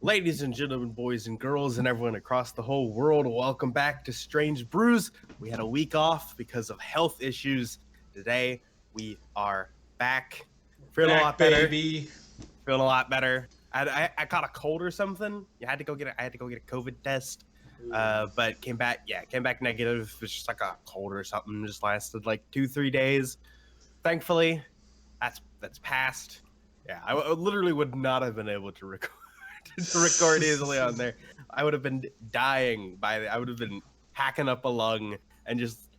Ladies and gentlemen, boys and girls, and everyone across the whole world, welcome back to Strange Brews. We had a week off because of health issues. Today, we are back. Feeling a Back, lot better. baby. Feeling a lot better. I caught a cold or something. I had to go get a COVID test. But came back. Yeah, came back negative. It was just like a cold or something. Just lasted like 2-3 days. Thankfully, that's passed. Yeah, I literally would not have been able to record to record easily on there. I would have been dying I would have been hacking up a lung and just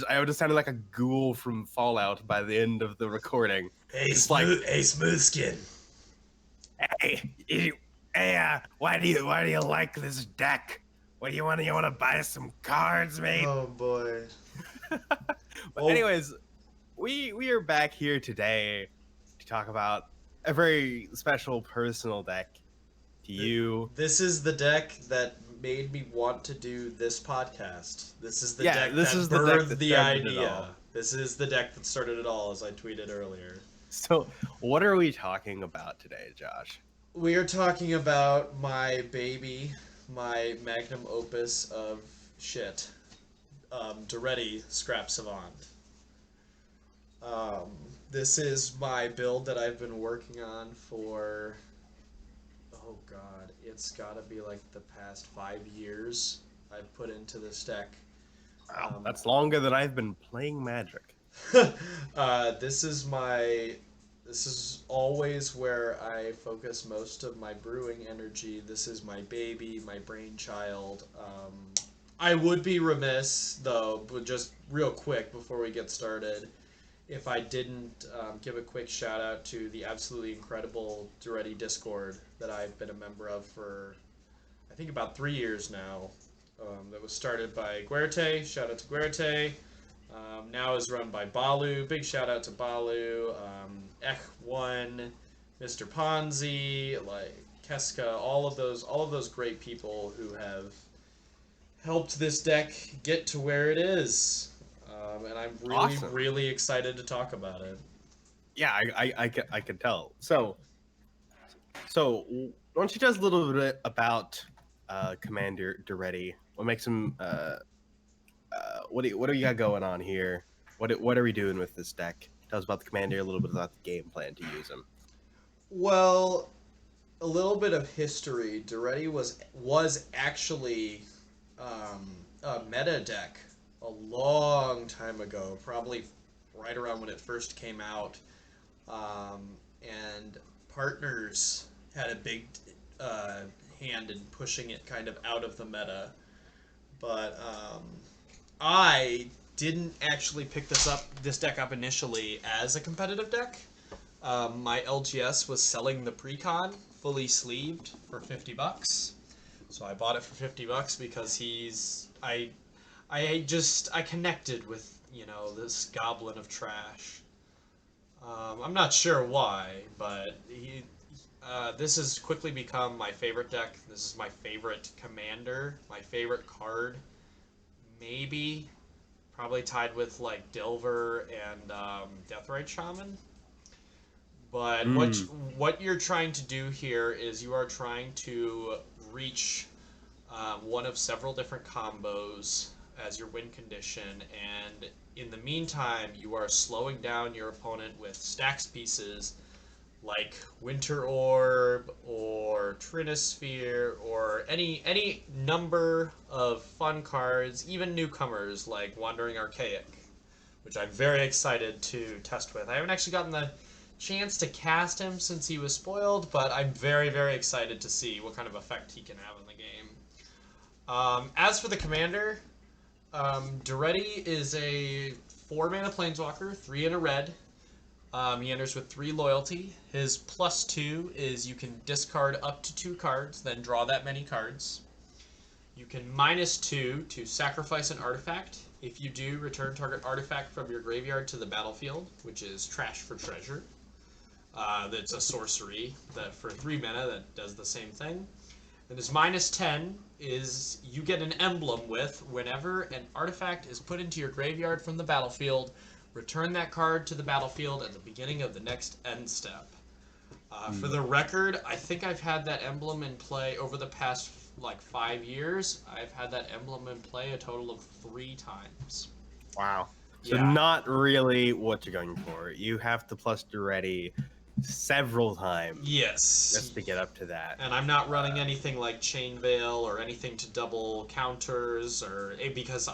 I would have sounded like a ghoul from Fallout by the end of the recording. Just like, Hey, smooth skin. why do you like this deck? What do you want to buy some cards, mate? Oh boy. But Well, anyways, we are back here today to talk about a very special personal deck to you. this is the deck that made me want to do this podcast. This is the Yeah, deck this that is the deck birthed that the started it all. idea. This is the deck that started it all, as I tweeted earlier. So, what are we talking about today, Josh? We are talking about my baby, my magnum opus of shit, Doretti Scrap Savant. Um, this is my build that I've been working on for, oh god, it's gotta be like the past 5 years I've put into this deck. Wow, that's longer than I've been playing Magic. This is my. This is always where I focus most of my brewing energy. This is my baby, my brainchild. I would be remiss, though, but just real quick before we get started, if I didn't give a quick shout out to the absolutely incredible Doretti Discord that I've been a member of for, I think, about 3 years now. That was started by Guerte. Shout out to Guerte. Now is run by Balu. Big shout out to Balu. Ek1, Mr. Ponzi, like Keska, all of those great people who have helped this deck get to where it is. And I'm really, Awesome. really excited to talk about it. Yeah, I can tell. So why don't you tell us a little bit about Commander Doretti? What makes him? What do you got going on here? What are we doing with this deck? Tell us about the Commander, a little bit about the game plan to use him. Well, a little bit of history. Doretti was actually a meta deck a long time ago, probably right around when it first came out, and partners had a big hand in pushing it kind of out of the meta. But I didn't actually pick this deck up initially as a competitive deck. My LGS was selling the precon fully sleeved for $50, so I bought it for $50 because I connected with this goblin of trash. I'm not sure why, but this has quickly become my favorite deck. This is my favorite commander, my favorite card, maybe probably tied with like Delver and Deathrite Shaman. But Mm. what you're trying to do here is you are trying to reach one of several different combos as your win condition, and in the meantime, you are slowing down your opponent with Stax pieces like Winter Orb or Trinisphere or any number of fun cards, even newcomers like Wandering Archaic, which I'm very excited to test with. I haven't actually gotten the chance to cast him since he was spoiled, but I'm very, very excited to see what kind of effect he can have in the game. As for the commander, Doretti is a 4-mana planeswalker, 3 in a red. He enters with 3 loyalty. His +2 is you can discard up to 2 cards, then draw that many cards. You can -2 to sacrifice an artifact. If you do, return target artifact from your graveyard to the battlefield, which is trash for treasure. That's a sorcery that for 3 mana that does the same thing. And his -10 is you get an emblem with whenever an artifact is put into your graveyard from the battlefield, return that card to the battlefield at the beginning of the next end step. For the record, I think I've had that emblem in play over the past like 5 years. I've had that emblem in play a total of 3 times. Wow. So Yeah. not really what you're going for. You have to plus Doretti several times Yes. just to get up to that. And I'm not running anything like Chain Veil or anything to double counters or because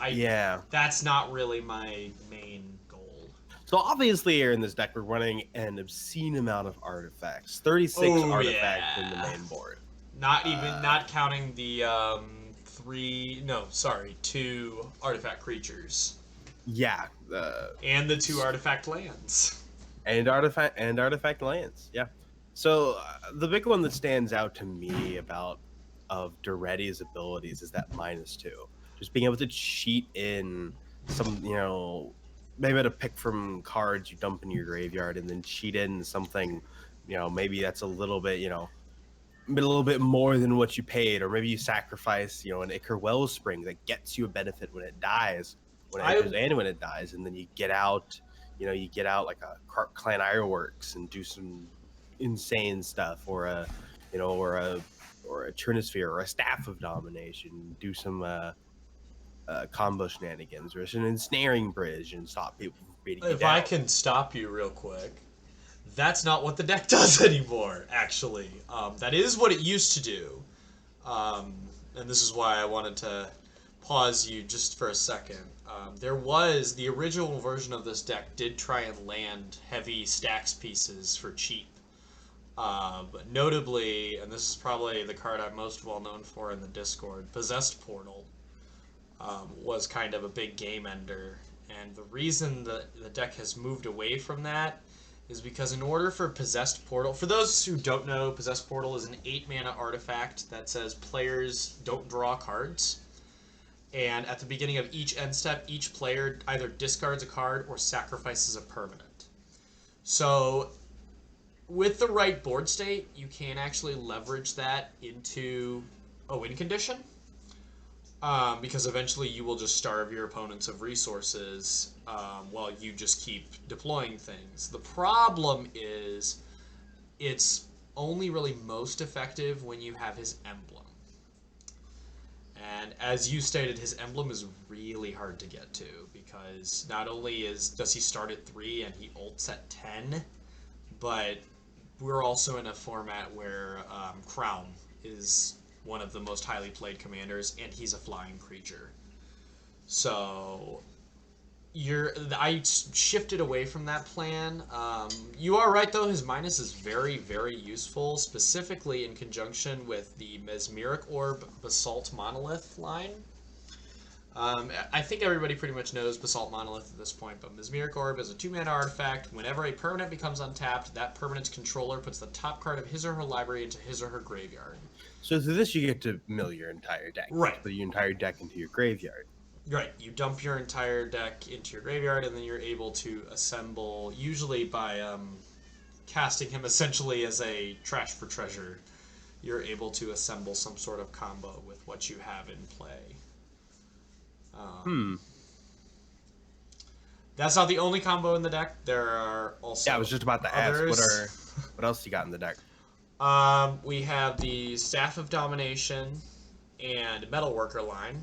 that's not really my main goal. So obviously here in this deck we're running an obscene amount of artifacts. 36 artifacts in the main board. Not counting the 2 artifact creatures. Yeah. And the 2 artifact lands. And artifact lands, yeah. So the big one that stands out to me of Doretti's abilities is that -2. Just being able to cheat in some, maybe to pick from cards you dump in your graveyard and then cheat in something, maybe that's a little bit, a little bit more than what you paid, or maybe you sacrifice, an Ichor Wellspring that gets you a benefit when it dies, when it dies, and then you get out like a Clan Ironworks and do some insane stuff, or a Trinisphere or a Staff of Domination, do some combo shenanigans, or an Ensnaring Bridge and stop people from beating you down. If I can stop you real quick, that's not what the deck does anymore, actually. That is what it used to do. And this is why I wanted to pause you just for a second. The original version of this deck did try and land heavy Stax pieces for cheap. But notably, and this is probably the card I'm most well known for in the Discord, Possessed Portal was kind of a big game ender. And the reason that the deck has moved away from that is because in order for Possessed Portal, for those who don't know, Possessed Portal is an 8-mana artifact that says players don't draw cards. And at the beginning of each end step, each player either discards a card or sacrifices a permanent. So with the right board state, you can actually leverage that into a win condition. Because eventually you will just starve your opponents of resources while you just keep deploying things. The problem is it's only really most effective when you have his emblem. And as you stated, his emblem is really hard to get to, because not only does he start at 3 and he ults at 10, but we're also in a format where Crown is one of the most highly played commanders, and he's a flying creature. So I shifted away from that plan. You are right, though. His minus is very, very useful, specifically in conjunction with the Mesmeric Orb Basalt Monolith line. I think everybody pretty much knows Basalt Monolith at this point, but Mesmeric Orb is a 2-mana artifact. Whenever a permanent becomes untapped, that permanent's controller puts the top card of his or her library into his or her graveyard. So through this, you get to mill your entire deck. Right. Put your entire deck into your graveyard. Right. You dump your entire deck into your graveyard, and then you're able to assemble, usually by casting him essentially as a trash for treasure. You're able to assemble some sort of combo with what you have in play. That's not the only combo in the deck. There are also I was just about to others. ask, what else you got in the deck? We have the Staff of Domination and Metalworker line.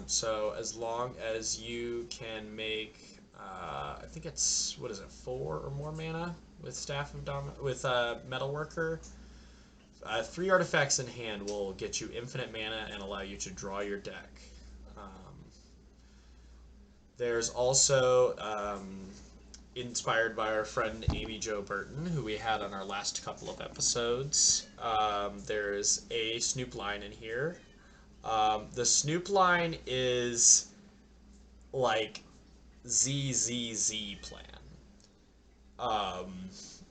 So as long as you can make, I think it's 4 or more mana with Staff of Metalworker. 3 artifacts in hand will get you infinite mana and allow you to draw your deck. There's also, inspired by our friend Amy Jo Burton, who we had on our last couple of episodes, there's a Snoop line in here. The Snoop line is like ZZZ plan.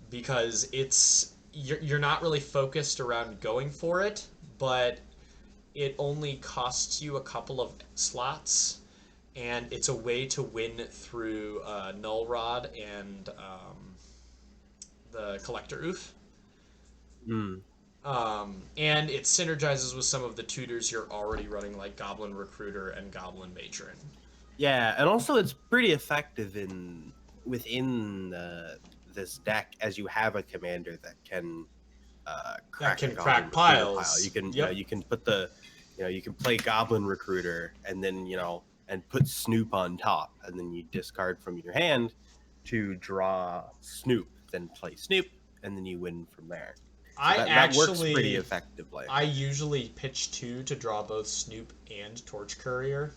Because you're not really focused around going for it, but it only costs you a couple of slots, and it's a way to win through Null Rod and the Collector Oof. And it synergizes with some of the tutors you're already running, like Goblin Recruiter and Goblin Matron. Yeah, and also it's pretty effective within the this deck as you have a commander that can That crack a can Goblin crack Recruiter pile. piles. You can Yep. you can put the you can play Goblin Recruiter and then and put Snoop on top, and then you discard from your hand to draw Snoop, then play Snoop, and then you win from there. So that works pretty effectively. I usually pitch 2 to draw both Snoop and Torch Courier.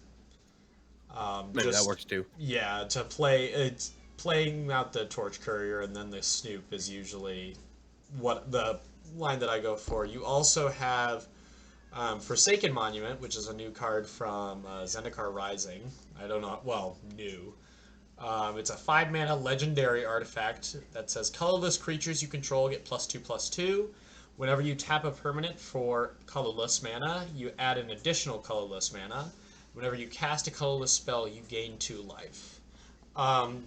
Maybe that works too. Yeah, to play it's playing out the Torch Courier and then the Snoop is usually what the line that I go for. You also have Forsaken Monument, which is a new card from Zendikar Rising. I don't know, well, new. It's a 5-mana legendary artifact that says colorless creatures you control get +2/+2. Whenever you tap a permanent for colorless mana, you add an additional colorless mana. Whenever you cast a colorless spell, you gain 2 life.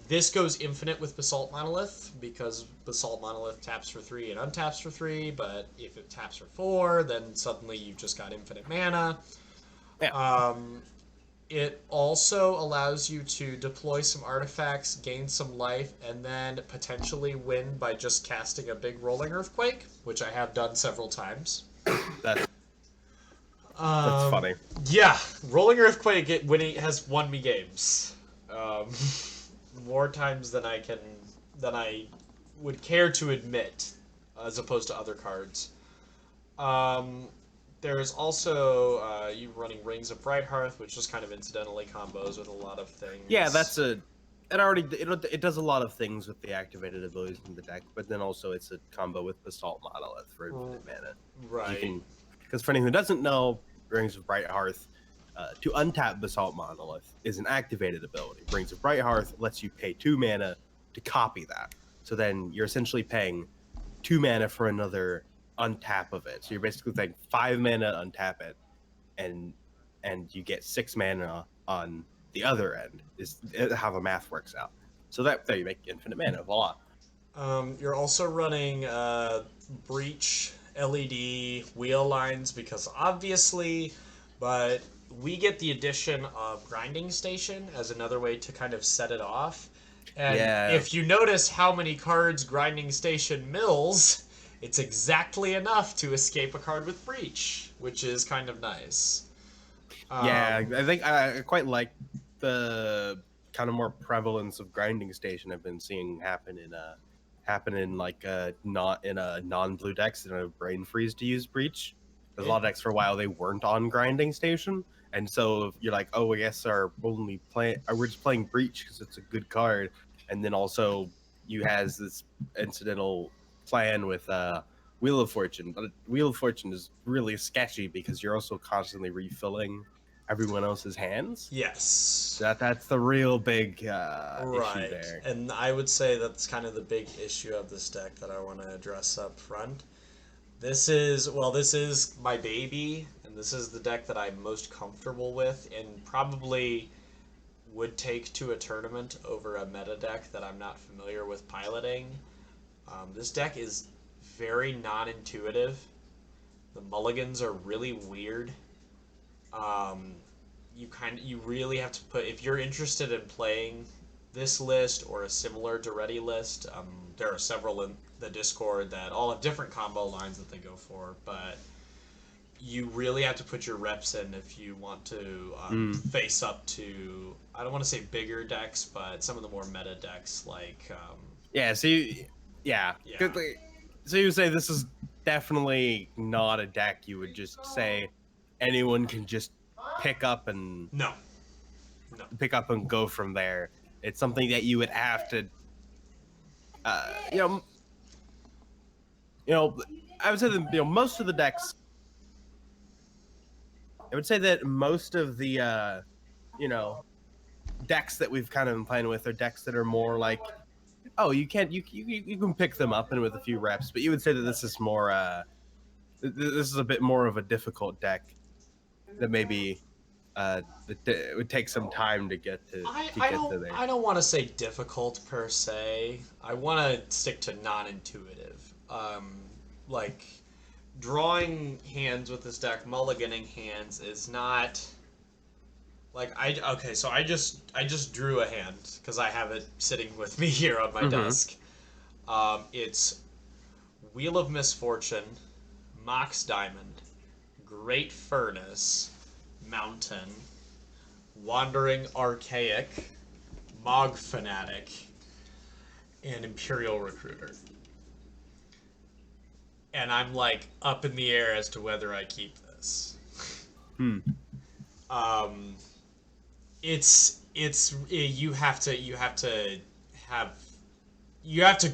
This goes infinite with Basalt Monolith, because Basalt Monolith taps for 3 and untaps for 3, but if it taps for 4, then suddenly you've just got infinite mana. Yeah. It also allows you to deploy some artifacts, gain some life, and then potentially win by just casting a big Rolling Earthquake, which I have done several times. That's funny. Yeah, Rolling Earthquake has won me games. More times than I would care to admit, as opposed to other cards. There's also you running Rings of Brighthearth, which just kind of incidentally combos with a lot of things. Yeah, it does a lot of things with the activated abilities in the deck, but then also it's a combo with Basalt Monolith for infinite mana. Right. Because for anyone who doesn't know, Rings of Brighthearth, to untap Basalt Monolith is an activated ability. Rings of Brighthearth lets you pay 2 mana to copy that. So then you're essentially paying 2 mana for another untap of it. So you're basically paying 5 mana untap it, and you get 6 mana on the other end. Is how the math works out. So there you make infinite mana. Voila. You're also running Breach, LED, wheel lines, because obviously, but we get the addition of Grinding Station as another way to kind of set it off. And if you notice how many cards Grinding Station mills, it's exactly enough to escape a card with Breach, which is kind of nice. I think I quite like the kind of more prevalence of Grinding Station I've been seeing happen in like not in a non-blue decks in a Brain Freeze to use Breach. There's a lot of decks for a while they weren't on Grinding Station, and so you're like, oh, I guess we're just playing Breach because it's a good card, and then also you has this incidental plan with Wheel of Fortune, but Wheel of Fortune is really sketchy because you're also constantly refilling everyone else's hands. Yes. That's the real big issue there. And I would say that's kind of the big issue of this deck that I want to address up front. This is my baby, and this is the deck that I'm most comfortable with, and probably would take to a tournament over a meta deck that I'm not familiar with piloting. This deck is very non-intuitive. The mulligans are really weird. You really have to put, if you're interested in playing this list or a similar Doretti list, there are several in the Discord that all have different combo lines that they go for, but you really have to put your reps in if you want to face up to, I don't want to say bigger decks, but some of the more meta decks like So you say this is definitely not a deck you would just say anyone can just pick up and go from there. It's something that you would have to I would say that most of the decks, I would say that most of the decks that we've kind of been playing with are decks that are more like, oh, you can pick them up and with a few reps, but you would say that this is more this is a bit more of a difficult deck that maybe it would take some time to get to there. I don't want to say difficult per se. I want to stick to non-intuitive. Like drawing hands with this deck, mulliganing hands is not like so I just drew a hand because I have it sitting with me here on my desk. It's Wheel of Misfortune, Mox Diamond, Great Furnace, Mountain, Wandering Archaic, Mog Fanatic, and Imperial Recruiter. And I'm like up in the air as to whether I keep this. Hmm. Um, it's you have to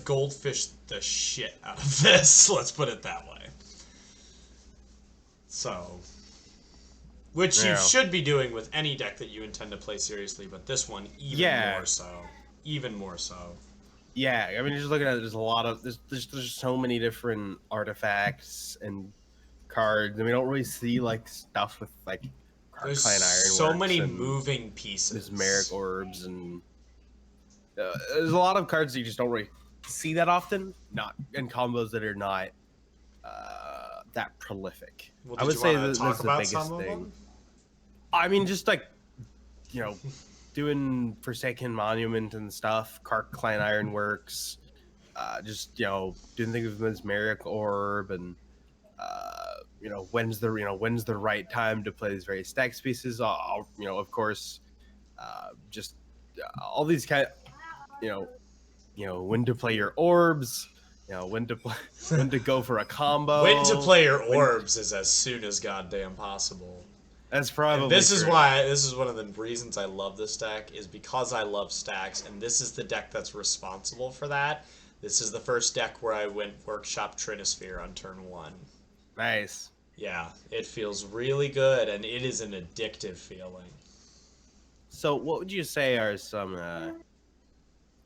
goldfish the shit out of this. Let's put it that way. So, which you Yeah. should be doing with any deck that you intend to play seriously, but this one even more so. Even more so. Yeah, I mean, just looking at it, there's a lot of there's so many different artifacts and cards, and we don't really see like stuff with like There's Arcline so Ironworks many and moving pieces. Mesmeric Orbs, and there's a lot of cards that you just don't really see that often. Not in combos that are not that prolific. Well, I did would you say want that to talk that's the about biggest some of thing. them? I mean, just like doing Forsaken Monument and stuff, Arcline Ironworks. Just doing things with Mesmeric Orb, and when's the right time to play these various Stax pieces. Of course, just all these kind of when to play your orbs, when to play, when to go for a combo. When to play your orbs is as soon as goddamn possible. That's probably And this is true. why this is one of the reasons I love this deck is because I love Stax, and this is the deck that's responsible for that. This is the first deck where I went workshop Trinisphere on turn 1. Nice. Yeah, it feels really good, and it is an addictive feeling. So, what would you say are some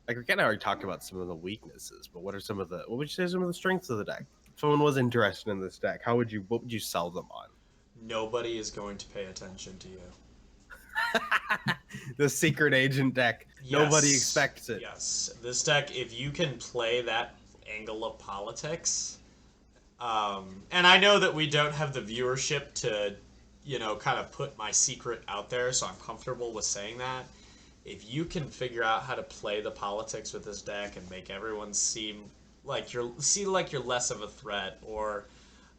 like we kind of already talked about some of the weaknesses, but what would you say are some of the strengths of the deck? If someone was interested in this deck, what would you sell them on? Nobody is going to pay attention to you. The secret agent deck. Yes. Nobody expects it. Yes. This deck, if you can play that angle of politics, and I know that we don't have the viewership to, kind of put my secret out there, so I'm comfortable with saying that. If you can figure out how to play the politics with this deck and make everyone seem like you're less of a threat, or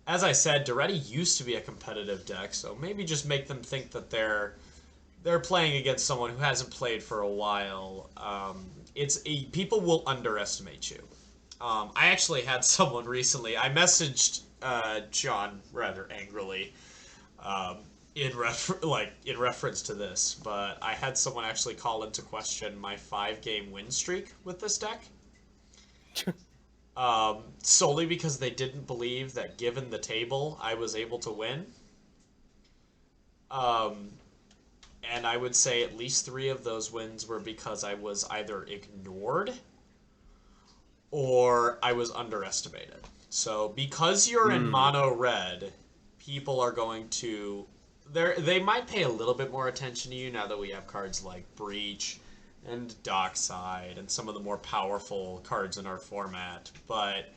as I said, Doretti used to be a competitive deck, so maybe just make them think that they're playing against someone who hasn't played for a while. People will underestimate you. I actually had someone recently. I messaged John rather angrily in reference to this, but I had someone actually call into question my 5-game win streak with this deck. Solely because they didn't believe that given the table I was able to win. And I would say at least 3 of those wins were because I was either ignored or I was underestimated. So because you're in mono red, people are going to they might pay a little bit more attention to you now that we have cards like Breach and Dockside and some of the more powerful cards in our format, but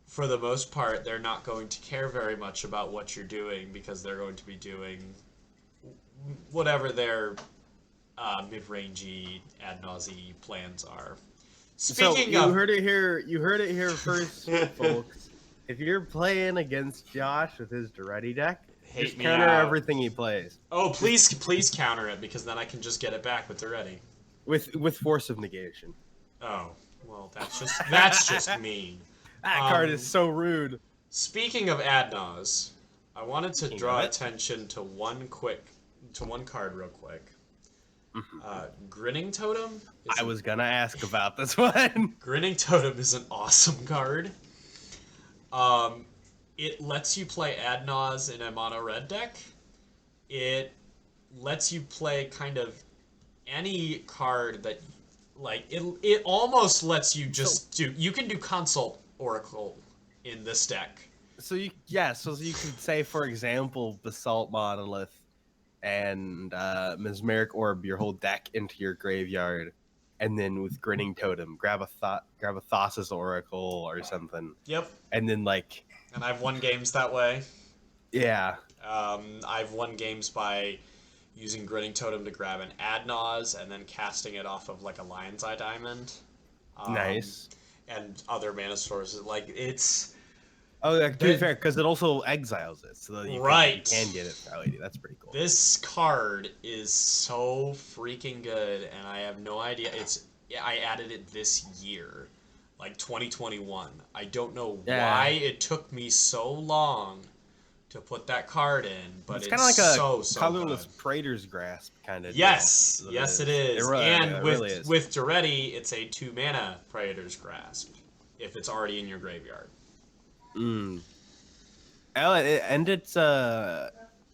for the most part they're not going to care very much about what you're doing because they're going to be doing whatever their mid-rangey ad nauseam plans are. Speaking so of, heard it here first, folks. If you're playing against Josh with his Doretti deck, just counter everything he plays. Oh, please counter it, because then I can just get it back with Doretti. With Force of Negation. Oh, well, that's just mean. That card is so rude. Speaking of ad nause, I wanted to draw attention to one card real quick. Grinning Totem. I was gonna ask about this one. Grinning Totem is an awesome card. It lets you play ad nause in a mono red deck. It lets you play kind of any card that, like, it almost lets you just you can do Consult Oracle in this deck. So you could say, for example, Basalt Monolith and Mesmeric Orb your whole deck into your graveyard, and then with Grinning Totem, grab a Thassa's Oracle or something. Yep. And then and I've won games that way. Yeah. I've won games by using Grinning Totem to grab an ad nause and then casting it off of like a Lion's Eye Diamond. Nice. and other mana sources. Like it's Oh, yeah, to be fair, because it also exiles it, so that you right. can get it for LED. That's pretty cool. This card is so freaking good, and I have no idea. I added it this year, like 2021. I don't know why it took me so long to put that card in, but It's it's kind of like a so colorless good. Praetor's Grasp kind of Yes, deal. yes, it is. And it with really is. with Doretti, it's a 2-mana Praetor's Grasp if it's already in your graveyard. Mm. Oh, and it's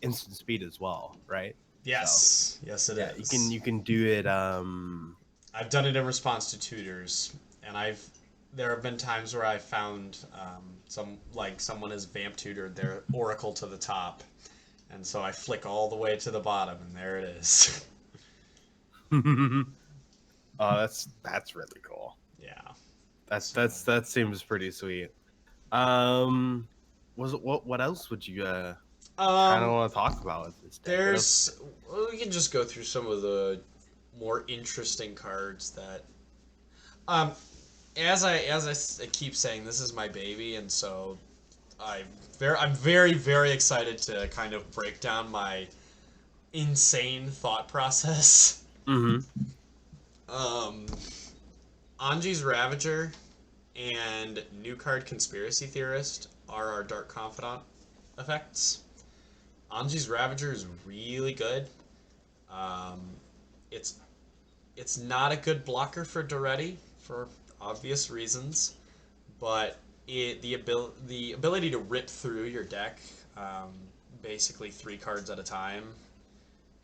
instant speed as well, right? Yes, So, yes, it is. You can do it. I've done it in response to tutors, and there have been times where I found someone has vamp tutored their oracle to the top, and so I flick all the way to the bottom, and there it is. Oh, that's really cool. Yeah, That seems pretty sweet. What else would you kind of want to talk about with this deck? We can just go through some of the more interesting cards that as I keep saying, this is my baby, and so I'm very very excited to kind of break down my insane thought process. Mm-hmm. Anji's Ravager and new card Conspiracy Theorist are our Dark Confidant effects. Anji's Ravager is really good. It's not a good blocker for Doretti for obvious reasons, but the ability to rip through your deck, basically 3 cards at a time,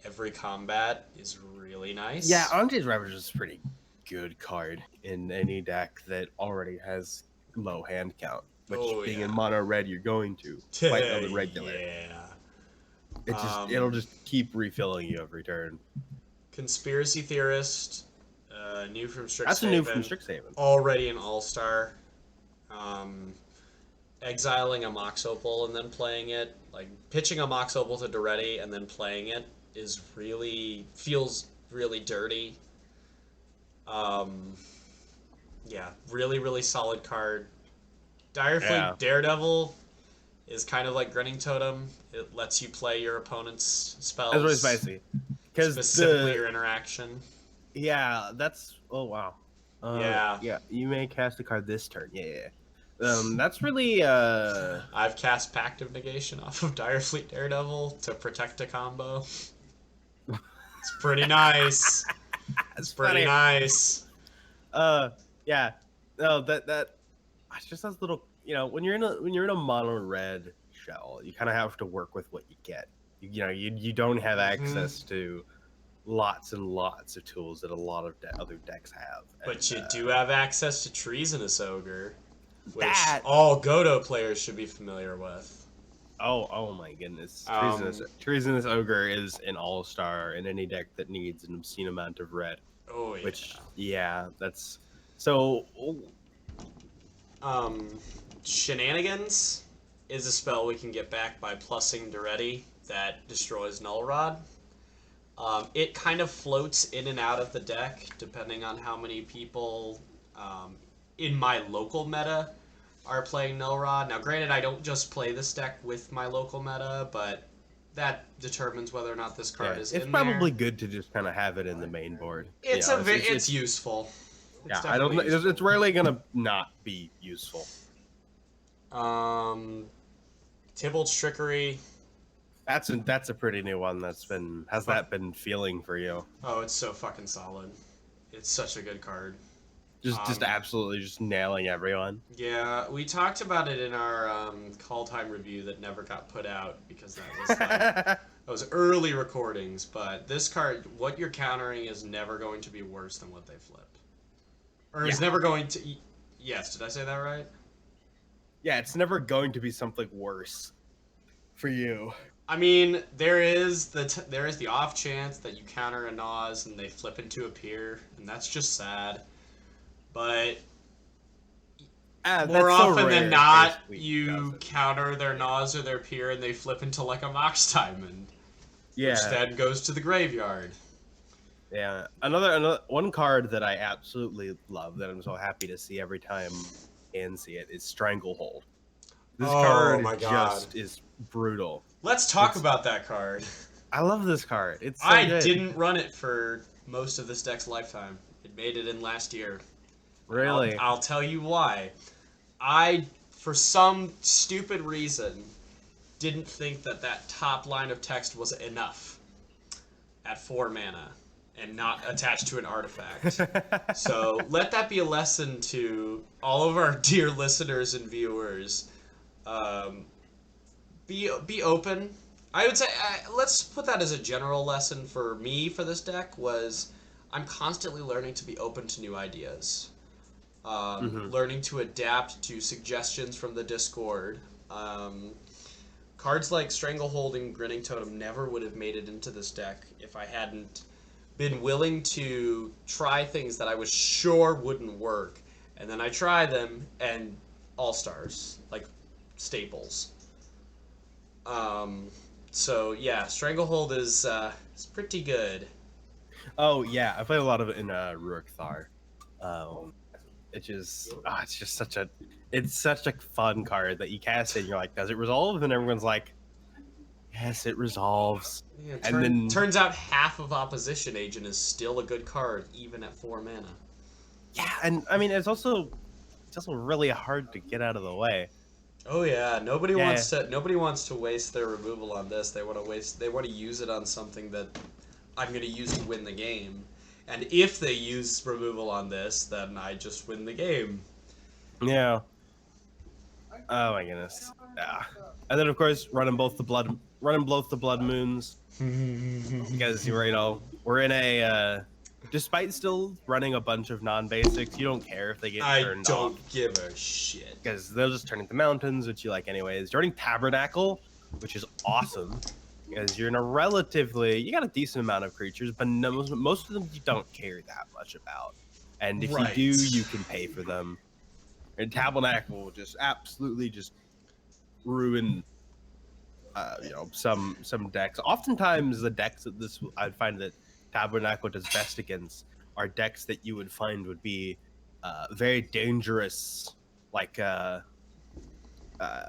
every combat is really nice. Yeah, Anji's Ravager is a pretty good card in any deck that already has low hand count. Which being in mono red, you're going to fight on the regular. Yeah. It'll just keep refilling you every turn. Conspiracy Theorist, new from Strixhaven. That's a new from Strixhaven. Already an all-star. Exiling a Mox Opal and then playing it, like pitching a Mox Opal to Doretti and then playing it feels really dirty. Yeah, really really solid card. Direfleet Daredevil is kind of like Grinning Totem. It lets you play your opponent's spells. That's really spicy. Specifically your interaction. Yeah, that's... Oh, wow. Yeah, you may cast a card this turn. Yeah. That's really... I've cast Pact of Negation off of Direfleet Daredevil to protect a combo. It's pretty nice. It's pretty nice. Yeah. No, that... It's just those little... You know, when you're in a mono red shell, you kind of have to work with what you get. You don't have access to lots and lots of tools that a lot of other decks have. But you do have access to Treasonous Ogre, which all Godo players should be familiar with. Oh my goodness. Treasonous Ogre is an all-star in any deck that needs an obscene amount of red. Oh, yeah. Which, that's... So... Shenanigans is a spell we can get back by plussing Doretti that destroys Null Rod. It kind of floats in and out of the deck depending on how many people in my local meta are playing Null Rod. Now, granted, I don't just play this deck with my local meta, but that determines whether or not this card is in there. It's probably good to just kind of have it in the main board. It's useful. It's rarely gonna not be useful. Tybalt's Trickery. That's a pretty new one. Has that been feeling for you? Oh, it's so fucking solid. It's such a good card. Just absolutely just nailing everyone. Yeah, we talked about it in our call time review that never got put out because that was early recordings. But this card, what you're countering is never going to be worse than what they flip. Or is never going to... Yes, did I say that right? Yeah, it's never going to be something worse for you. I mean, there is the off chance that you counter a Naz and they flip into a Pier, and that's just sad. But more often than not, you counter their Naz or their Pier and they flip into like a Mox Diamond. Yeah. Which then goes to the graveyard. Yeah, another one card that I absolutely love that I'm so happy to see every time I can see it is Stranglehold. This Oh card my god. just is brutal. Let's talk It's about that card. I love this card. It's so I good. didn't run it for most of this deck's lifetime. It made it in last year. And Really. I'll tell you why. I, for some stupid reason, didn't think that that top line of text was enough at 4 mana and not attached to an artifact. So let that be a lesson to all of our dear listeners and viewers. Um, be open. I would say let's put that as a general lesson for me for this deck was I'm constantly learning to be open to new ideas, Hmm. learning to adapt to suggestions from the Discord. Cards like Stranglehold and Grinning Totem never would have made it into this deck if I hadn't been willing to try things that I was sure wouldn't work, and then I try them and all stars like staples. Um, so yeah, Stranglehold is pretty good. Oh yeah, I play a lot of it in Rurik Thar. Um, it's just such a fun card that you cast it and you're like, does it resolve? And everyone's like, yes, it resolves. Yeah, And then turns out half of Opposition Agent is still a good card even at 4 mana. yeah, and I mean it's also really hard to get out of the way. Oh yeah, Yeah, nobody wants to waste their removal on this. They want to use it on something that I'm going to use to win the game. And if they use removal on this, then I just win the game. yeah. Oh my goodness. Yeah. And then of course running both the blood moons because we're in a despite still running a bunch of non-basics, you don't care if they get I turned off don't give a shit. because they'll just turn into mountains, which you like anyways. Running Tabernacle, which is awesome because you're in a you got a decent amount of creatures, but no, most of them you don't care that much about. And if you do, Right. you can pay for them. And Tabernacle will just absolutely just ruin some decks. Oftentimes the decks that this I'd find that Tabernacle does best against are decks that you would find would be very dangerous, like uh, uh,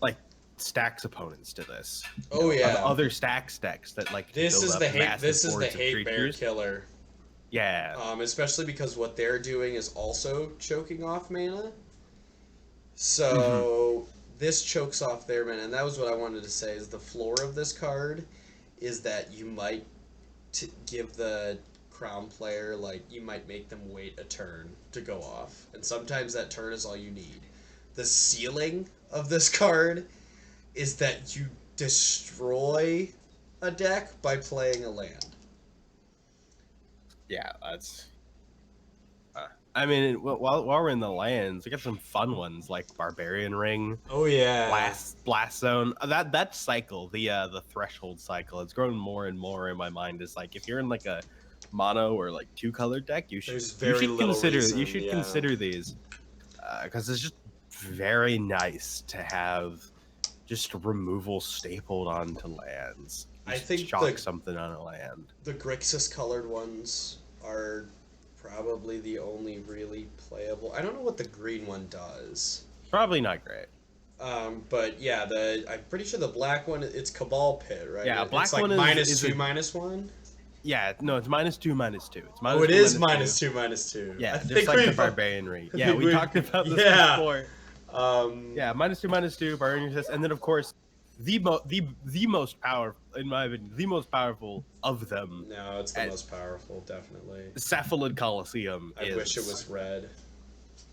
like Stax opponents to this. Oh yeah. Other Stax decks that like This build is up the hate. massive This is the boards of hate bear creatures. killer. Yeah. Especially because what they're doing is also choking off mana. Hmm. So this chokes off their mana, and that was what I wanted to say. Is the floor of this card is that you might give the crown player you might make them wait a turn to go off, and sometimes that turn is all you need. The ceiling of this card is that you destroy a deck by playing a land. Yeah, that's. I mean, while we're in the lands, we got some fun ones like Barbarian Ring, Oh yeah. Blast Zone. That cycle, the threshold cycle, it's grown more and more in my mind. Is like if you're in like a mono or like 2-color deck, There's very little reason. you should Yeah. consider these because it's just very nice to have just removal stapled onto lands. I Just think shock something on a land. the Grixis colored ones are probably the only really playable. I don't know what the green one does. Probably not great. But yeah, I'm pretty sure the black one it's Cabal Pit, right? Yeah, black it's like one is -2, a -1. yeah. No, it's -2, -2. It's Oh, it -2, is -2. -2, -2. Yeah, I just think like the we've- Barbarian Ring. I Yeah, think we we've- talked about this yeah. before. Um, Yeah, -2, -2, Barbarian Resist, and then of course the most powerful, in my opinion, the most powerful of them, no, it's the most powerful, definitely. Cephalid Coliseum. I wish it was red.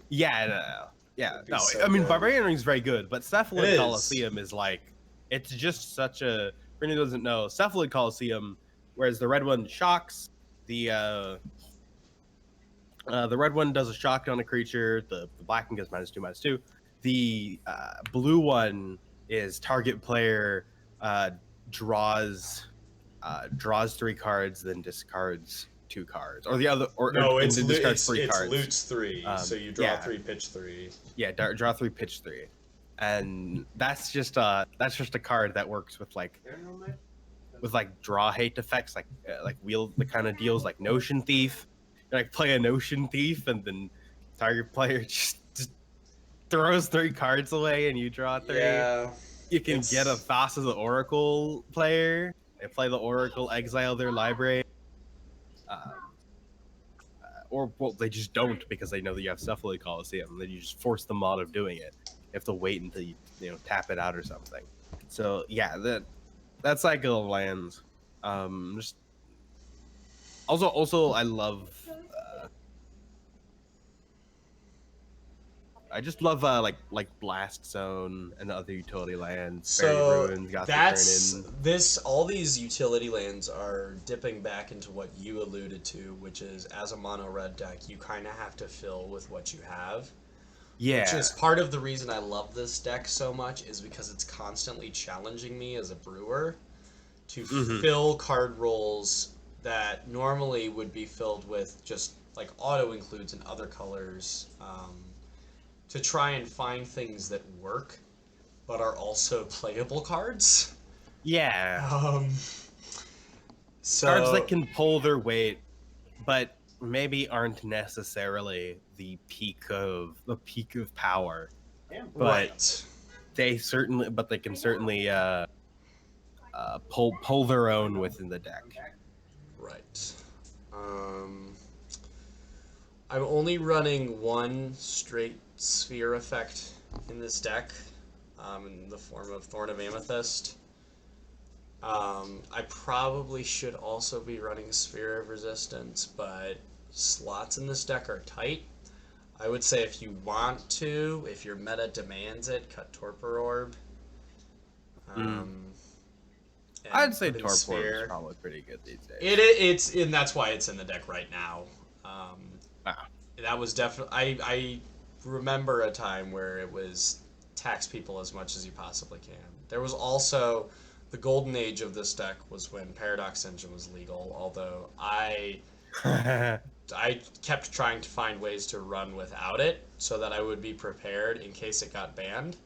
Yeah, no, yeah, It'd be no. so I mean, good. Barbarian Ring's very good, but It Cephalid is. Coliseum is like, it's just such a. For anyone who doesn't know, Cephalid Coliseum, whereas the red one shocks, the red one does a shock on a creature. The black one gets -2, -2. The blue one is target player draws 3 cards, then discards 2 cards, or the other, No, and it's then discards 3 it's cards. loots 3, so you draw yeah. 3, pitch 3. Yeah, draw 3, pitch 3, and that's just a card that works with like with like draw hate effects, like wheel the kind of deals like Notion Thief. You like play a Notion Thief, and then target player just throws 3 cards away, and you draw 3. Yeah, You can get a it's Thas as an Oracle player. They play the Oracle, exile their library. Or well, they just don't because they know that you have Cephalid Coliseum. Then you just force them out of doing it. You have to wait until you tap it out or something. So yeah, that cycle of lands. Just also I love. I just love like Blast Zone and other utility lands. Fairy so Ruins got that's to turn in. this. All these utility lands are dipping back into what you alluded to, which is as a mono red deck, you kind of have to fill with what you have. Yeah, Which is part of the reason I love this deck so much, is because it's constantly challenging me as a brewer to fill card rolls that normally would be filled with just like auto includes and other colors, to try and find things that work but are also playable cards. yeah. So Cards that can pull their weight, but maybe aren't necessarily the peak of power. But right. they can certainly pull their own within the deck. Right. I'm only running one straight sphere effect in this deck, in the form of Thorn of Amethyst. I probably should also be running Sphere of Resistance, but slots in this deck are tight. I would say if you want to, if your meta demands it, cut Torpor Orb. I'd say put in Torpor Sphere. is probably pretty good these days. It's and that's why it's in the deck right now. Wow. That was definitely. I remember a time where it was tax people as much as you possibly can. There was also the golden age of this deck was when Paradox Engine was legal. Although I kept trying to find ways to run without it so that I would be prepared in case it got banned,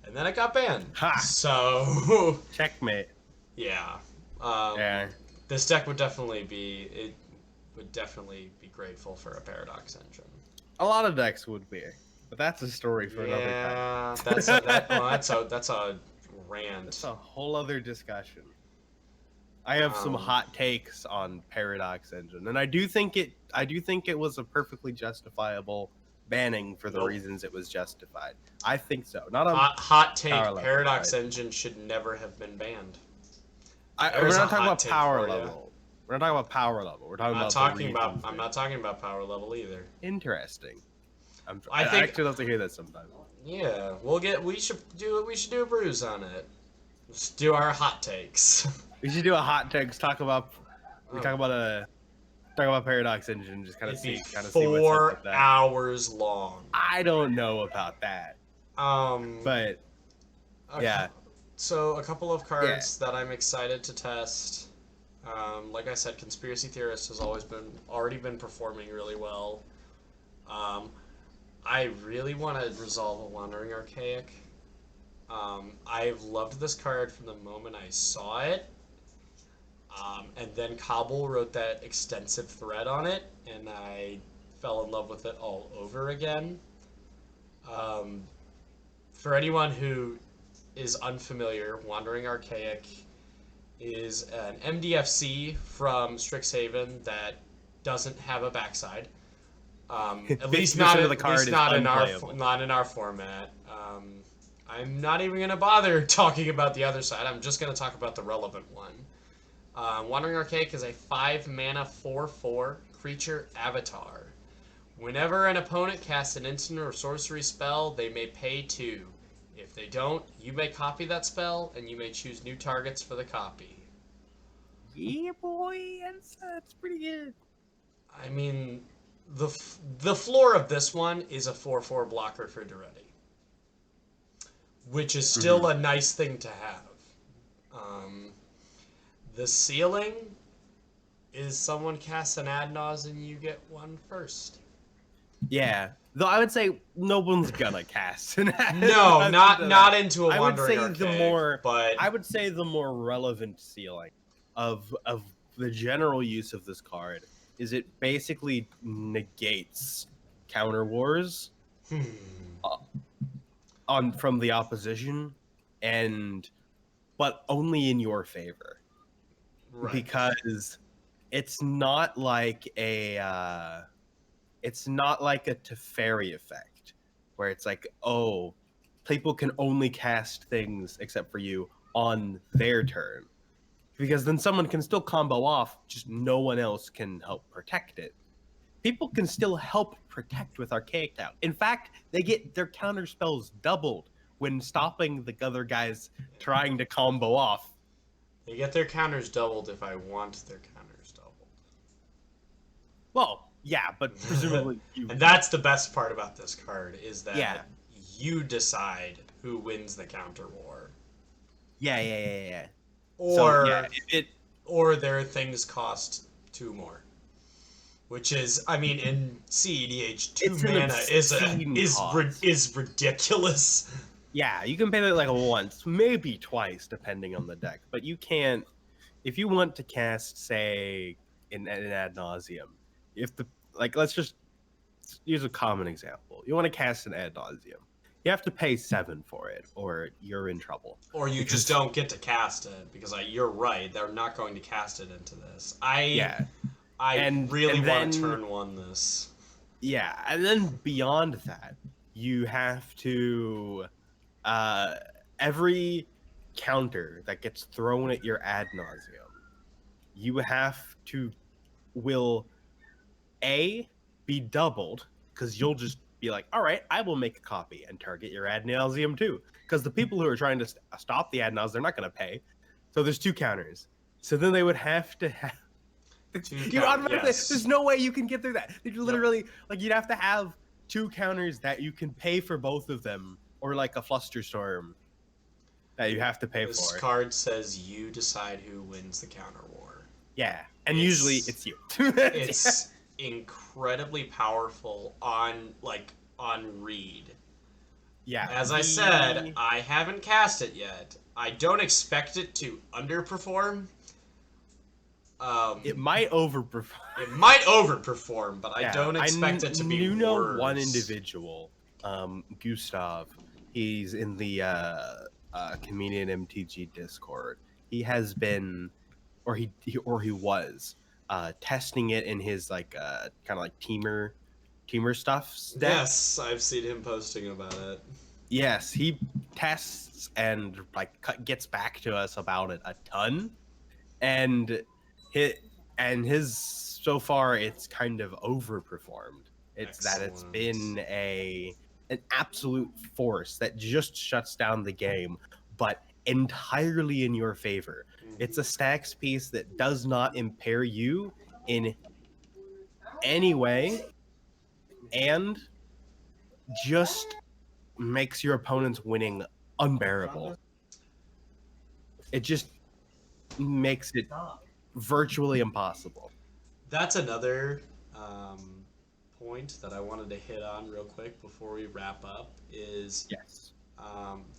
and then it got banned. Ha! So Checkmate. yeah. Yeah. This deck would definitely be grateful for a Paradox Engine. A lot of decks would be, but that's a story for another time. Yeah, that's a rant. That's a whole other discussion. I have some hot takes on Paradox Engine, and I do think it was a perfectly justifiable banning for the reasons it was justified. I think so. Not a hot take. level, Paradox Engine should never have been banned. We're not talking about power level. We're not talking about power level. We're talking about. I'm not talking about power level either. Interesting. I think, actually love to hear that sometime. Yeah, we should do a Brews on it. Let's do our hot takes. We should do a hot takes. Talk about Paradox Engine. Just kind of see what's up 4 with that. hours long. I don't know about that. But yeah. So a couple of cards that I'm excited to test. Like I said, Conspiracy Theorist has already been performing really well. I really want to resolve a Wandering Archaic. I've loved this card from the moment I saw it. And then Cobble wrote that extensive thread on it, and I fell in love with it all over again. For anyone who is unfamiliar, Wandering Archaic is an MDFC from Strixhaven that doesn't have a backside. At least not in our format. I'm not even going to bother talking about the other side. I'm just going to talk about the relevant one. Wandering Archaic is a 5-mana 4/4 creature avatar. Whenever an opponent casts an instant or sorcery spell, they may pay 2. If they don't, you may copy that spell, and you may choose new targets for the copy. Yeah, boy, that's pretty good. I mean, the floor of this one is a 4/4 blocker for Doretti, which is still a nice thing to have. The ceiling is someone casts an ad naus and you get 1 first. Yeah, though I would say no one's gonna cast an ad No, not into a Wandering I would say Archaic, I would say the more relevant ceiling of the general use of this card is it basically negates counter wars on from the opposition, and but only in your favor, Right. because it's not like a Teferi effect where it's like, oh, people can only cast things except for you on their turn, because then someone can still combo off, just no one else can help protect it. People can still help protect with Archaic Town. In fact, they get their counter spells doubled when stopping the other guys trying to combo off. They get their counters doubled if I want their counters doubled. Well, yeah, but presumably you... And that's the best part about this card, is that Yeah. you decide who wins the counter war. Yeah. Or So, yeah, or their things cost 2 more. Which is, I mean, in CEDH, 2 mana is ridiculous. Yeah, you can pay that like once, maybe twice, depending on the deck. But you can't, if you want to cast, say, in ad nauseum, if the, like, let's just use a common example. You want to cast an ad nauseum, you have to pay 7 for it, or you're in trouble. Or you just don't get to cast it, because you're right, they're not going to cast it into this. I really want to turn 1 this. Yeah, and then beyond that, you have to... every counter that gets thrown at your ad nauseum, you have to be doubled, because you'll just be like, all right, I will make a copy and target your ad nauseum too, because the people who are trying to stop the ad nauseum, they're not going to pay, so there's 2 counters. So then they would have to have there's no way you can get through that. You literally, like, you'd have to have 2 counters that you can pay for both of them, or like a Flusterstorm that you have to pay for. This card says you decide who wins the counter war. Yeah, and usually it's you. It's incredibly powerful on read. Yeah. As I said, I haven't cast it yet. I don't expect it to underperform. It might overperform. It might overperform, but I don't expect it to be worse. Know one individual, Gustav. He's in the Comedian MTG Discord. He has been, or he was, testing it in his like kind of like teamer stuff. Yes, I've seen him posting about it. Yes, he tests and like gets back to us about it a ton, and his so far it's kind of overperformed. It's Excellent. That it's been an absolute force that just shuts down the game, but entirely in your favor. It's a Stax piece that does not impair you in any way, and just makes your opponent's winning unbearable. It just makes it virtually impossible. That's another point that I wanted to hit on real quick before we wrap up is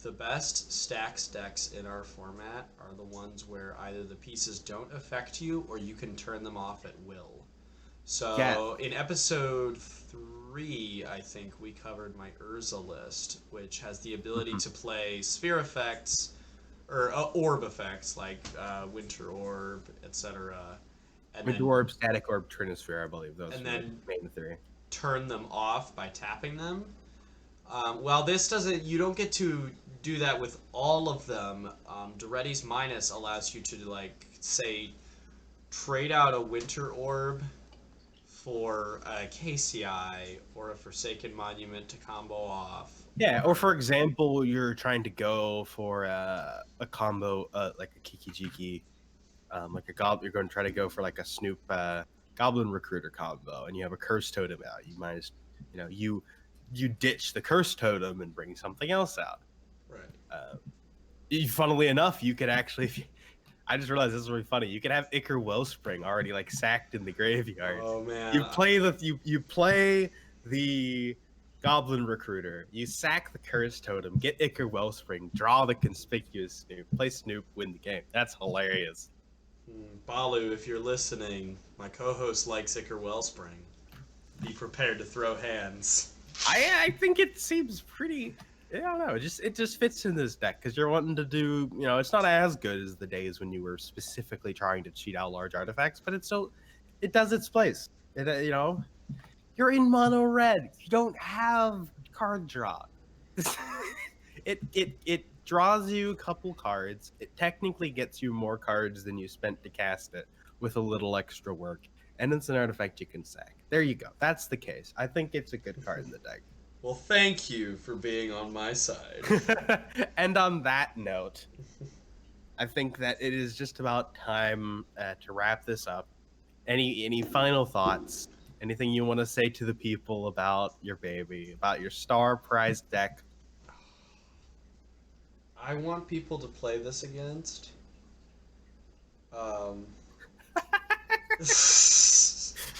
the best Stax decks in our format are the ones where either the pieces don't affect you or you can turn them off at will. So in episode 3, I think we covered my Urza list, which has the ability to play sphere effects or orb effects like Winter Orb, etc. Winter Orb, Static Orb, Trinisphere, I believe those and are then the main 3. Turn them off by tapping them. While this doesn't, you don't get to do that with all of them. Doretti's Minus allows you to, like, say, trade out a Winter Orb for a KCI or a Forsaken Monument to combo off. Yeah, or for example, you're trying to go for a combo, like a Kiki-Jiki, like a Goblin. You're going to try to go for like a Snoop Goblin Recruiter combo, and you have a Curse Totem out. You might just, you ditch the Curse Totem and bring something else out. Right. Funnily enough, you could actually... I just realized this is really funny. You could have Ichor Wellspring already like sacked in the graveyard. Oh man! You play the Goblin Recruiter. You sack the Curse Totem, get Ichor Wellspring, draw the conspicuous Snoop, play Snoop, win the game. That's hilarious. Balu, if you're listening, my co-host likes Icar Wellspring. Be prepared to throw hands. I think it seems pretty. I don't know. It just fits in this deck because you're wanting to do. It's not as good as the days when you were specifically trying to cheat out large artifacts, but it does its place. You're in mono red. You don't have card draw. It draws you a couple cards. It technically gets you more cards than you spent to cast it with a little extra work. And it's an artifact you can sack. There you go. That's the case. I think it's a good card in the deck. Well, thank you for being on my side. And on that note, I think that it is just about time to wrap this up. Any final thoughts? Anything you want to say to the people about your baby, about your star prize deck? I want people to play this against.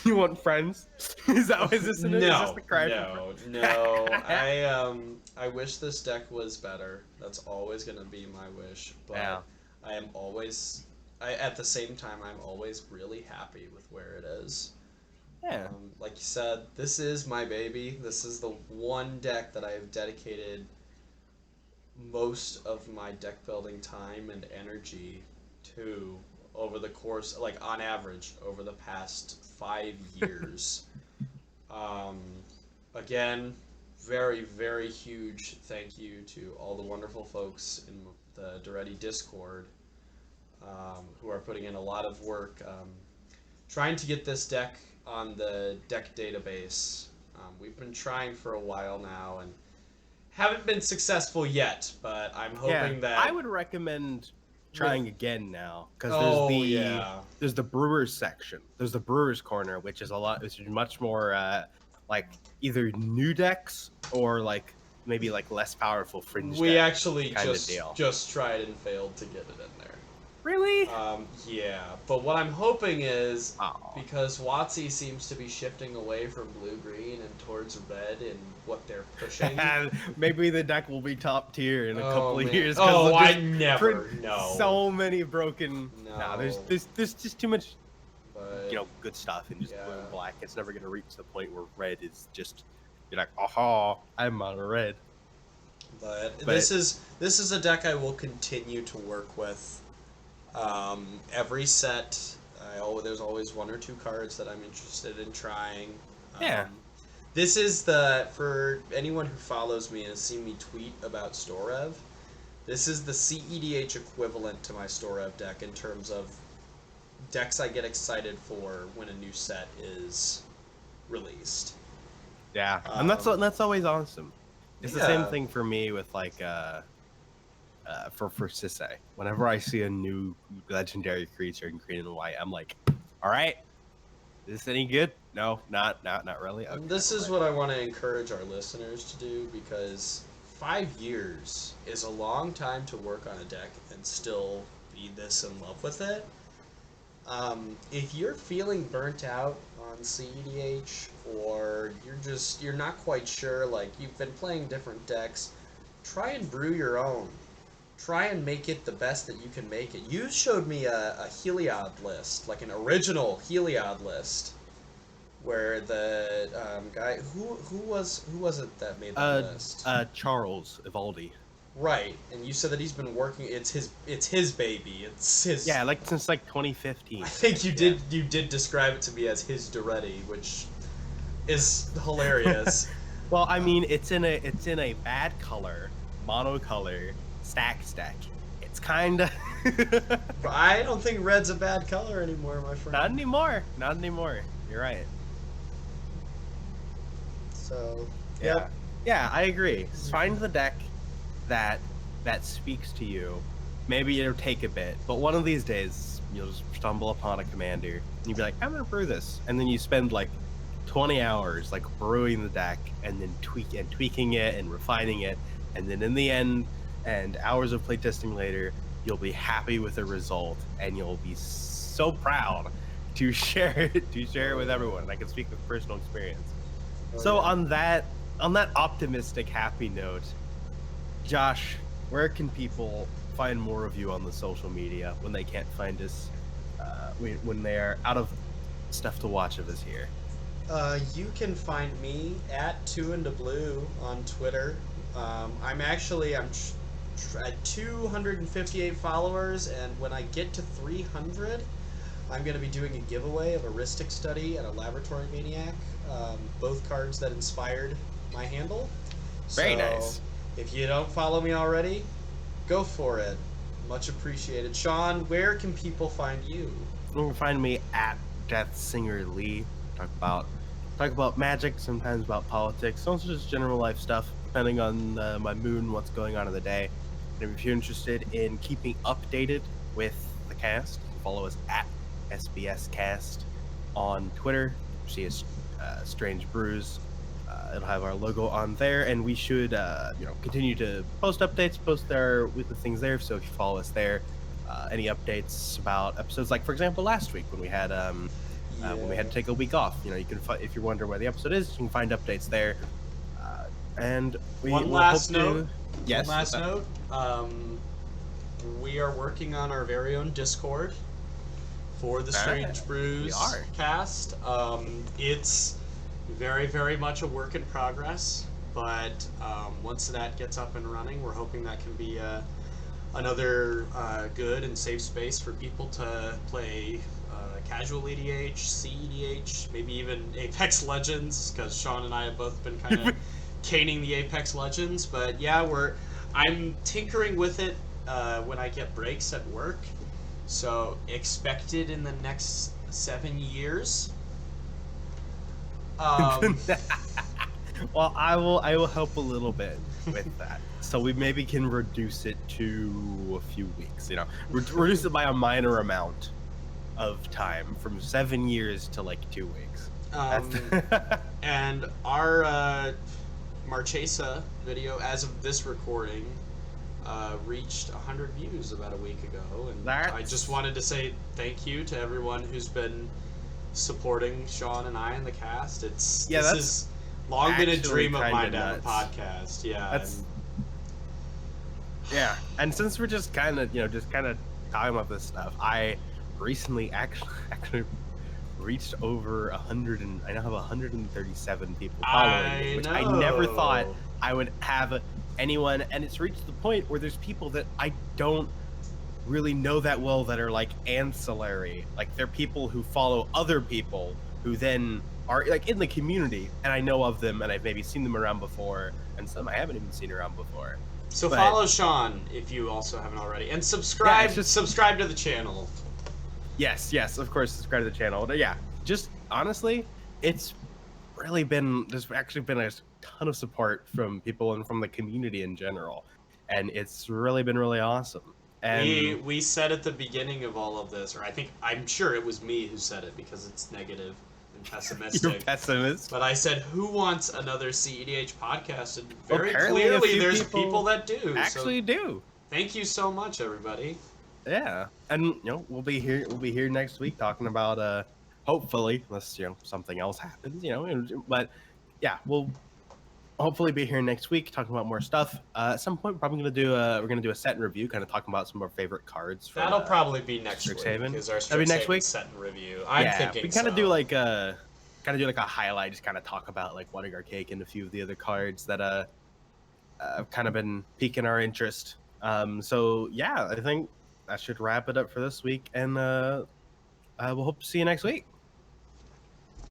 You want friends? Is this the cry no. I wish this deck was better. That's always gonna be my wish. But yeah. at the same time, I'm always really happy with where it is. Yeah. Like you said, this is my baby. This is the one deck that I have dedicated most of my deck building time and energy to over the course, like on average, over the past 5 years. Again, very, very huge thank you to all the wonderful folks in the Doretti Discord who are putting in a lot of work trying to get this deck on the deck database. We've been trying for a while now and haven't been successful yet, but I'm hoping that I would recommend trying again now because there's the Brewers section. There's the Brewers corner, which is much more like either new decks or like maybe like less powerful fringe. We actually just tried and failed to get it in there. Really? Yeah, but what I'm hoping is because WotC seems to be shifting away from blue-green and towards red in what they're pushing. Maybe the deck will be top tier in a couple of years. Oh, I never know. So many broken. No, there's just too much. But, good stuff in just blue and black. It's never gonna reach the point where red is just. You're like, aha, I'm on a red. But this is a deck I will continue to work with. Every set, there's always one or two cards that I'm interested in trying. This is for anyone who follows me and has seen me tweet about Storev, this is the CEDH equivalent to my Storev deck in terms of decks I get excited for when a new set is released. Yeah, and that's always awesome. It's the same thing for me with like for Sisei. Whenever I see a new legendary creature in green and white, I'm like, all right, is this any good? No, not really. Okay, this is what I want to encourage our listeners to do, because 5 years is a long time to work on a deck and still be this in love with it. If you're feeling burnt out on CEDH, or you're not quite sure, like you've been playing different decks, try and brew your own. Try and make it the best that you can make it. You showed me a Heliod list, like an original Heliod list, where the guy who was it that made that list? Charles Evaldi. Right, and you said that he's been working. It's his baby. It's his. Yeah, like since like 2015. I think you did describe it to me as his Doretti, which is hilarious. Well, I mean, it's in a bad color, monocolor. Stax deck. It's kind of. I don't think red's a bad color anymore, my friend. Not anymore. You're right. So. Yeah, I agree. Find the deck that speaks to you. Maybe it'll take a bit, but one of these days you'll just stumble upon a commander and you'll be like, I'm gonna brew this, and then you spend like 20 hours like brewing the deck and then tweaking it and refining it, and then in the end. And hours of playtesting later, you'll be happy with the result, and you'll be so proud to share it with everyone. And I can speak with personal experience. On that optimistic, happy note, Josh, where can people find more of you on the social media when they can't find us when they are out of stuff to watch of this year. You can find me at 2intoblue on Twitter. I'm at 258 followers, and when I get to 300, I'm going to be doing a giveaway of a Ristic Study and a Laboratory Maniac, both cards that inspired my handle. Very So nice. if you don't follow me already, go for it. Much appreciated. Sean, where can people find you? You can find me at Death Singer Lee. Talk about magic, sometimes about politics, also just general life stuff, depending on my mood and what's going on in the day. And if you're interested in keeping updated with the cast, you can follow us at SBScast on Twitter. See us, Strange Brews. It'll have our logo on there, and we should, continue to post updates, post our weekly things there. So if you follow us there, any updates about episodes, like for example last week when we had when we had to take a week off, you can if you're wondering where the episode is, you can find updates there. And One last note. We are working on our very own Discord for the Strange Brews cast. It's very, very much a work in progress, but once that gets up and running, we're hoping that can be another good and safe space for people to play casual EDH, CEDH, maybe even Apex Legends, because Sean and I have both been kind of caning the Apex Legends. But yeah, I'm tinkering with it when I get breaks at work. So expect it in the next 7 years. Well, I will help a little bit with that, so we maybe can reduce it to a few weeks. Reduce it by a minor amount of time from 7 years to like 2 weeks. And our Marchesa video, as of this recording, reached 100 views about a week ago, and I just wanted to say thank you to everyone who's been supporting Sean and I in the cast. This has long been a dream of mine to have a podcast. Yeah, and since we're just kind of talking about this stuff, I recently actually reached over 100, and I now have 137 people following me, which I never thought I would have anyone. And it's reached the point where there's people that I don't really know that well that are like ancillary, like they're people who follow other people who then are like in the community, and I know of them, and I've maybe seen them around before, and some I haven't even seen around before. So follow Sean if you also haven't already, and subscribe to the channel. Yes, of course, subscribe to the channel. But yeah, just honestly, there's actually been a ton of support from people and from the community in general, and it's really been really awesome. And we said at the beginning of all of this, or I'm sure it was me who said it because it's negative and pessimistic. You're pessimist. But I said, who wants another CEDH podcast? And very clearly, there's people that do. Actually, do. Thank you so much, everybody. Yeah, and we'll be here next week talking about hopefully, unless something else happens, but yeah, we'll hopefully be here next week talking about more stuff. At some point, we're probably gonna do a set and review, kind of talking about some of our favorite cards. That'll probably be next week. Is our next week set and review? I'm thinking we kind of do like a highlight, just kind of talk about like what Archaic and a few of the other cards that have kind of been piquing our interest. So yeah, I think that should wrap it up for this week, and we'll hope to see you next week.